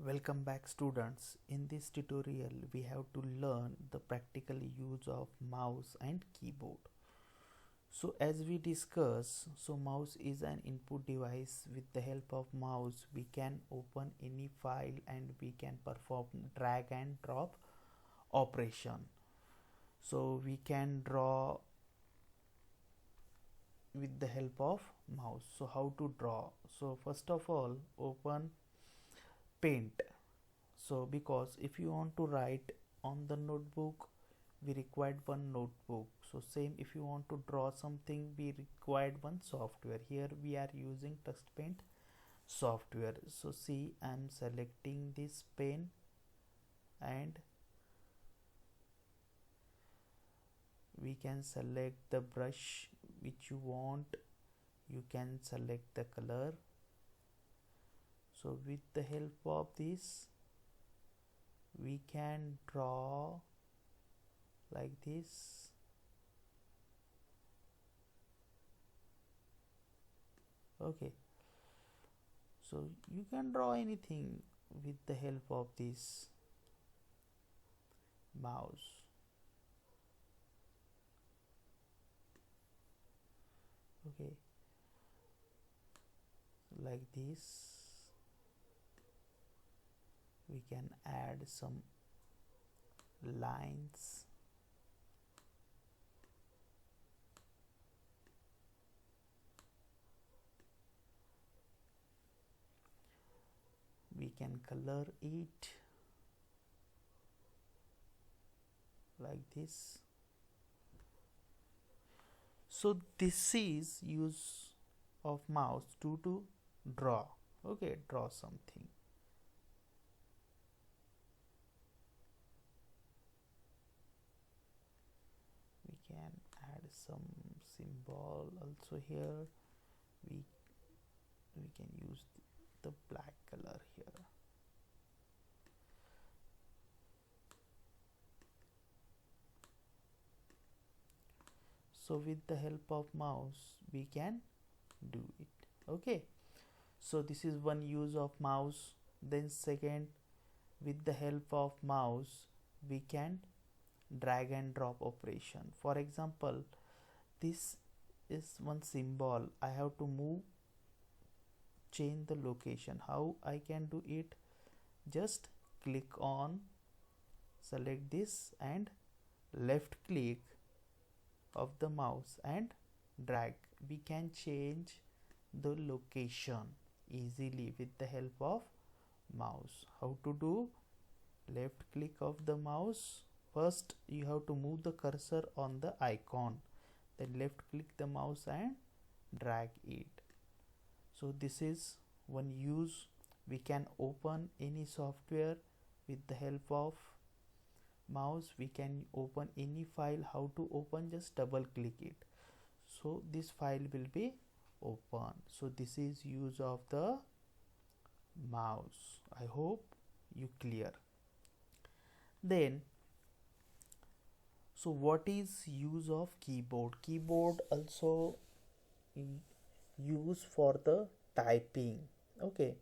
Welcome back students. In this tutorial we have to learn the practical use of mouse and keyboard. So as we discuss, mouse is an input device. With the help of mouse we can open any file and we can perform drag and drop operation. So we can draw with the help of mouse. So how to draw? So first of all open paint. So because if you want to write on the notebook we required one notebook, so same if you want to draw something we required one software. Here we are using text paint software. So see, I'm selecting this pen and we can select the brush which you want. You can select the color. So with the help of this we can draw like this. Okay, so you can draw anything with the help of this mouse. Okay, like this. We can add some lines. We can color it like this. So this is use of mouse to draw. Okay, draw something. We can add some symbol also here. We can use the black color here. So with the help of mouse we can do it. Okay, so this is one use of mouse. Then second, with the help of mouse we can drag and drop operation. For example, this is one symbol. I have to change the location. How I can do it? Just click on, select this and left click of the mouse and drag. We can change the location easily with the help of mouse. How to do? Left click of the mouse. First you have to move the cursor on the icon, then left click the mouse and drag it. So this is one use. We can open any software with the help of mouse. We can open any file. How to open? Just double click it, so this file will be open. So this is use of the mouse. I hope you clear. Then so what is use of keyboard? Keyboard also use for the typing. Okay,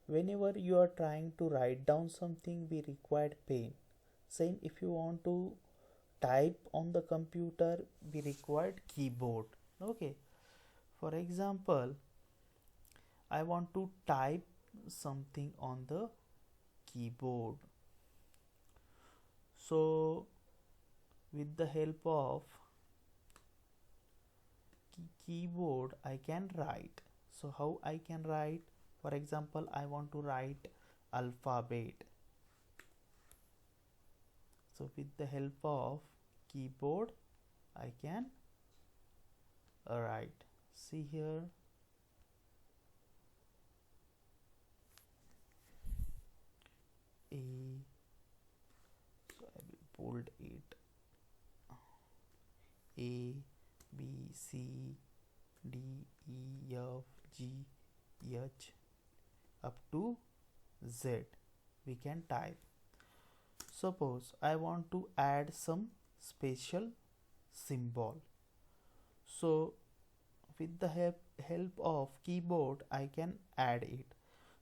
whenever you are trying to write down something we required pen. Same if you want to type on the computer we required keyboard. Okay, for example, I want to type something on the keyboard. So with the help of keyboard I can write. So how I can write? For example, I want to write alphabet. So with the help of keyboard I can write. See here, A, so I will bold it, A, B, C, D, E, F, G, H up to Z. We can type. Suppose I want to add some special symbol. So with the help of keyboard I can add it.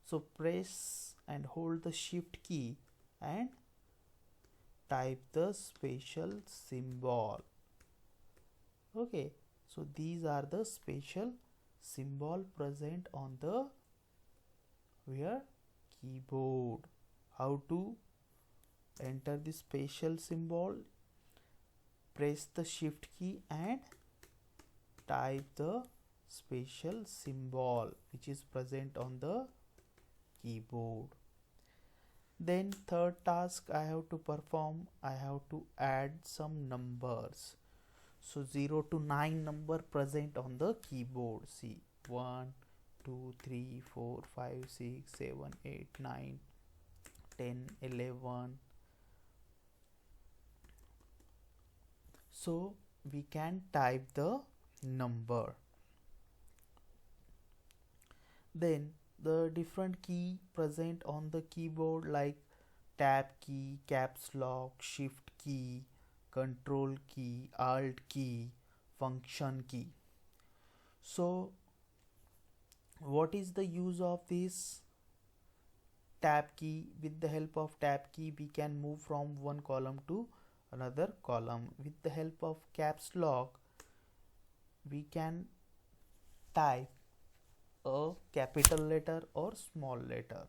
So press and hold the shift key and type the special symbol. Okay, so these are the special symbol present on the your keyboard. How to enter the special symbol? Press the shift key and type the special symbol which is present on the keyboard. Then third task I have to perform, I have to add some numbers. So 0 to 9 number present on the keyboard. See, 1 2 3 4 5 6 7 8 9 10 11. So we can type the number. Then the different key present on the keyboard like tab key, caps lock, shift key, control key, alt key, function key. So what is the use of this tab key? With the help of tab key we can move from one column to another column. With the help of caps lock we can type a capital letter or small letter.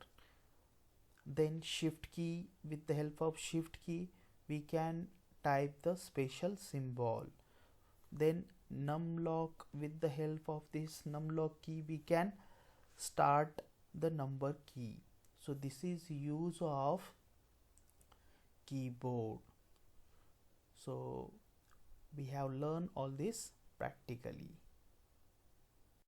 Then shift key, with the help of shift key we can type the special symbol. Then num lock, with the help of this num lock key we can start the number key. So this is use of keyboard. So we have learned all this practically.